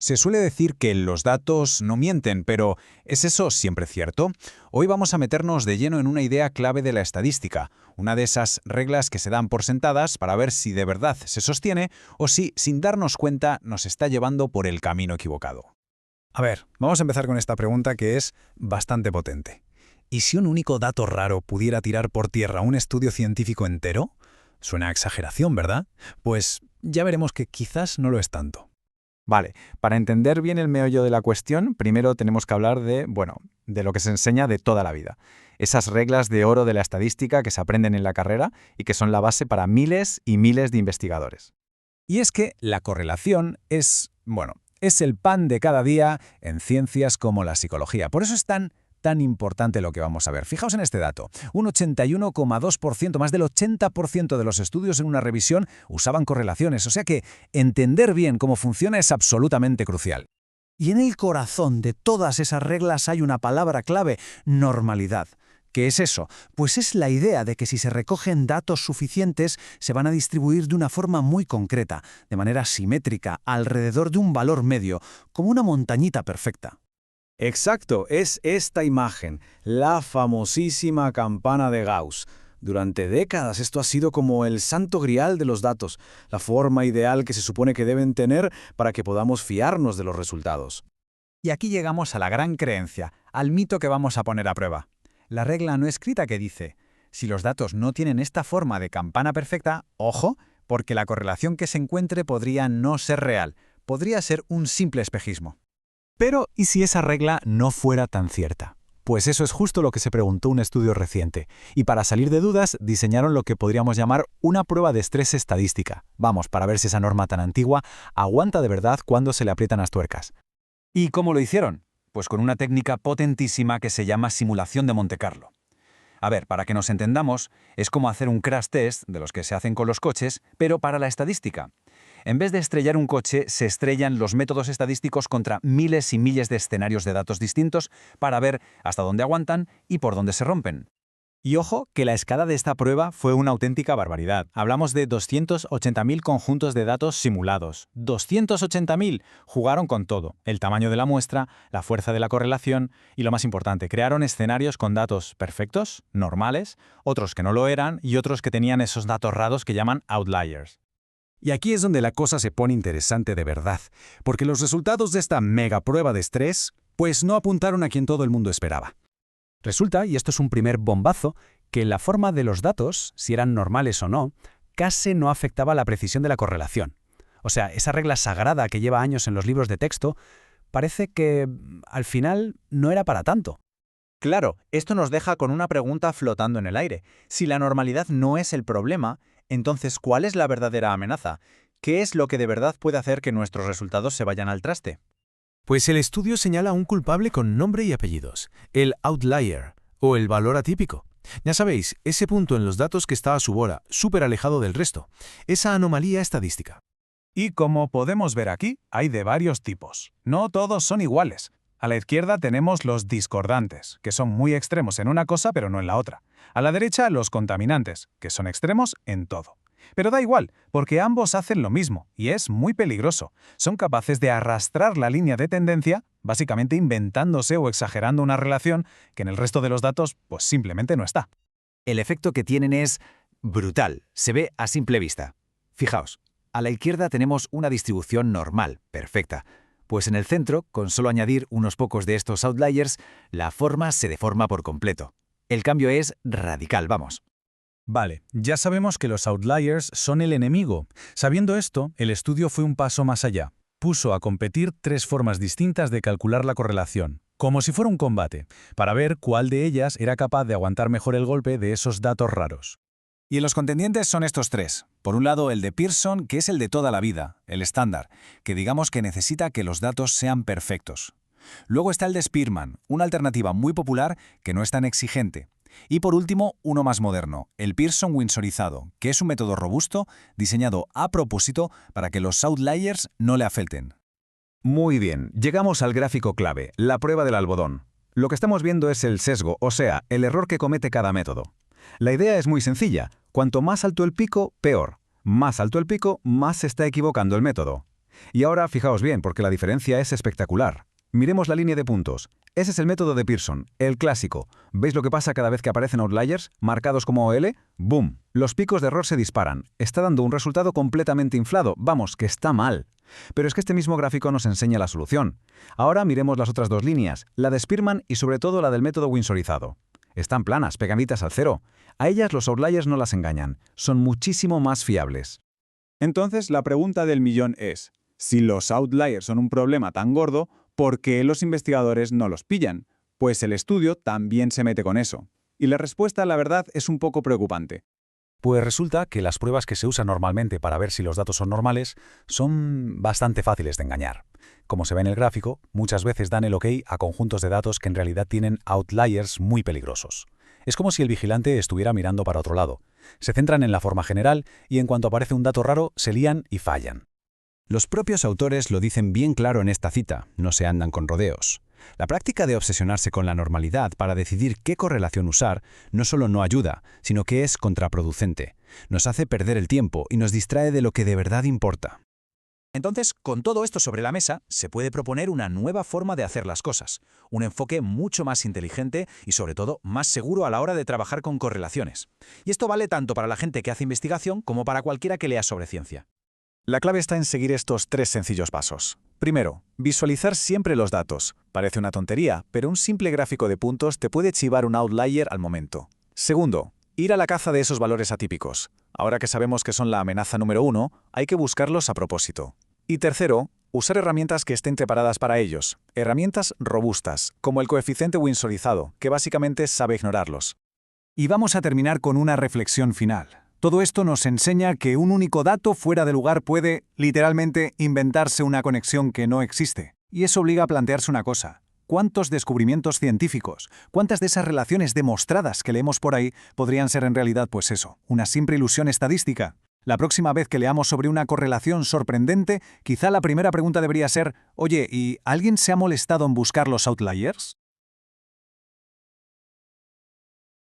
Se suele decir que los datos no mienten, pero ¿es eso siempre cierto? Hoy vamos a meternos de lleno en una idea clave de la estadística, una de esas reglas que se dan por sentadas para ver si de verdad se sostiene o si, sin darnos cuenta, nos está llevando por el camino equivocado. A ver, vamos a empezar con esta pregunta que es bastante potente. ¿Y si un único dato raro pudiera tirar por tierra un estudio científico entero? Suena a exageración, ¿verdad? Pues ya veremos que quizás no lo es tanto. Vale, para entender bien el meollo de la cuestión, primero tenemos que hablar de lo que se enseña de toda la vida. Esas reglas de oro de la estadística que se aprenden en la carrera y que son la base para miles y miles de investigadores. Y es que la correlación es el pan de cada día en ciencias como la psicología. Por eso es tan importante lo que vamos a ver. Fijaos en este dato. Un 81,2%, más del 80% de los estudios en una revisión usaban correlaciones. O sea que entender bien cómo funciona es absolutamente crucial. Y en el corazón de todas esas reglas hay una palabra clave: normalidad. ¿Qué es eso? Pues es la idea de que si se recogen datos suficientes, se van a distribuir de una forma muy concreta, de manera simétrica, alrededor de un valor medio, como una montañita perfecta. Exacto, es esta imagen, la famosísima campana de Gauss. Durante décadas esto ha sido como el santo grial de los datos, la forma ideal que se supone que deben tener para que podamos fiarnos de los resultados. Y aquí llegamos a la gran creencia, al mito que vamos a poner a prueba. La regla no escrita que dice, si los datos no tienen esta forma de campana perfecta, ojo, porque la correlación que se encuentre podría no ser real, podría ser un simple espejismo. Pero, ¿y si esa regla no fuera tan cierta? Pues eso es justo lo que se preguntó un estudio reciente, y para salir de dudas diseñaron lo que podríamos llamar una prueba de estrés estadística. Vamos, para ver si esa norma tan antigua aguanta de verdad cuando se le aprietan las tuercas. ¿Y cómo lo hicieron? Pues con una técnica potentísima que se llama simulación de Monte Carlo. A ver, para que nos entendamos, es como hacer un crash test de los que se hacen con los coches, pero para la estadística. En vez de estrellar un coche, se estrellan los métodos estadísticos contra miles y miles de escenarios de datos distintos para ver hasta dónde aguantan y por dónde se rompen. Y ojo, que la escala de esta prueba fue una auténtica barbaridad. Hablamos de 280.000 conjuntos de datos simulados. ¡280.000! Jugaron con todo. El tamaño de la muestra, la fuerza de la correlación y, lo más importante, crearon escenarios con datos perfectos, normales, otros que no lo eran y otros que tenían esos datos raros que llaman outliers. Y aquí es donde la cosa se pone interesante de verdad, porque los resultados de esta mega prueba de estrés, pues no apuntaron a quien todo el mundo esperaba. Resulta, y esto es un primer bombazo, que la forma de los datos, si eran normales o no, casi no afectaba la precisión de la correlación. O sea, esa regla sagrada que lleva años en los libros de texto, parece que, al final, no era para tanto. Claro, esto nos deja con una pregunta flotando en el aire. Si la normalidad no es el problema, entonces, ¿cuál es la verdadera amenaza? ¿Qué es lo que de verdad puede hacer que nuestros resultados se vayan al traste? Pues el estudio señala a un culpable con nombre y apellidos, el outlier, o el valor atípico. Ya sabéis, ese punto en los datos que está a su bola, súper alejado del resto, esa anomalía estadística. Y como podemos ver aquí, hay de varios tipos. No todos son iguales. A la izquierda tenemos los discordantes, que son muy extremos en una cosa pero no en la otra. A la derecha, los contaminantes, que son extremos en todo. Pero da igual, porque ambos hacen lo mismo, y es muy peligroso. Son capaces de arrastrar la línea de tendencia, básicamente inventándose o exagerando una relación que en el resto de los datos, pues simplemente no está. El efecto que tienen es brutal, se ve a simple vista. Fijaos, a la izquierda tenemos una distribución normal, perfecta. Pues en el centro, con solo añadir unos pocos de estos outliers, la forma se deforma por completo. El cambio es radical, vamos. Vale, ya sabemos que los outliers son el enemigo. Sabiendo esto, el estudio fue un paso más allá. Puso a competir 3 formas distintas de calcular la correlación, como si fuera un combate, para ver cuál de ellas era capaz de aguantar mejor el golpe de esos datos raros. Y los contendientes son estos 3. Por un lado, el de Pearson, que es el de toda la vida, el estándar, que digamos que necesita que los datos sean perfectos. Luego está el de Spearman, una alternativa muy popular que no es tan exigente. Y por último, uno más moderno, el Pearson windsorizado, que es un método robusto diseñado a propósito para que los outliers no le afecten. Muy bien, llegamos al gráfico clave, la prueba del algodón. Lo que estamos viendo es el sesgo, o sea, el error que comete cada método. La idea es muy sencilla, cuanto más alto el pico, peor. Más alto el pico, más se está equivocando el método. Y ahora fijaos bien, porque la diferencia es espectacular. Miremos la línea de puntos. Ese es el método de Pearson, el clásico. ¿Veis lo que pasa cada vez que aparecen outliers, marcados como OL? ¡Boom! Los picos de error se disparan. Está dando un resultado completamente inflado. Vamos, que está mal. Pero es que este mismo gráfico nos enseña la solución. Ahora miremos las otras dos líneas, la de Spearman y sobre todo la del método windsorizado. Están planas, pegaditas al cero. A ellas los outliers no las engañan. Son muchísimo más fiables. Entonces, la pregunta del millón es, si los outliers son un problema tan gordo, ¿por qué los investigadores no los pillan? Pues el estudio también se mete con eso. Y la respuesta, la verdad, es un poco preocupante. Pues resulta que las pruebas que se usan normalmente para ver si los datos son normales son bastante fáciles de engañar. Como se ve en el gráfico, muchas veces dan el OK a conjuntos de datos que en realidad tienen outliers muy peligrosos. Es como si el vigilante estuviera mirando para otro lado. Se centran en la forma general y en cuanto aparece un dato raro, se lían y fallan. Los propios autores lo dicen bien claro en esta cita, no se andan con rodeos. La práctica de obsesionarse con la normalidad para decidir qué correlación usar no solo no ayuda, sino que es contraproducente. Nos hace perder el tiempo y nos distrae de lo que de verdad importa. Entonces, con todo esto sobre la mesa, se puede proponer una nueva forma de hacer las cosas, un enfoque mucho más inteligente y, sobre todo, más seguro a la hora de trabajar con correlaciones. Y esto vale tanto para la gente que hace investigación como para cualquiera que lea sobre ciencia. La clave está en seguir estos 3 sencillos pasos. Primero, visualizar siempre los datos. Parece una tontería, pero un simple gráfico de puntos te puede chivar un outlier al momento. Segundo, ir a la caza de esos valores atípicos. Ahora que sabemos que son la amenaza número 1, hay que buscarlos a propósito. Y tercero, usar herramientas que estén preparadas para ellos. Herramientas robustas, como el coeficiente windsorizado, que básicamente sabe ignorarlos. Y vamos a terminar con una reflexión final. Todo esto nos enseña que un único dato fuera de lugar puede, literalmente, inventarse una conexión que no existe. Y eso obliga a plantearse una cosa. ¿Cuántos descubrimientos científicos, cuántas de esas relaciones demostradas que leemos por ahí podrían ser en realidad, pues eso, una simple ilusión estadística? La próxima vez que leamos sobre una correlación sorprendente, quizá la primera pregunta debería ser, oye, ¿y alguien se ha molestado en buscar los outliers?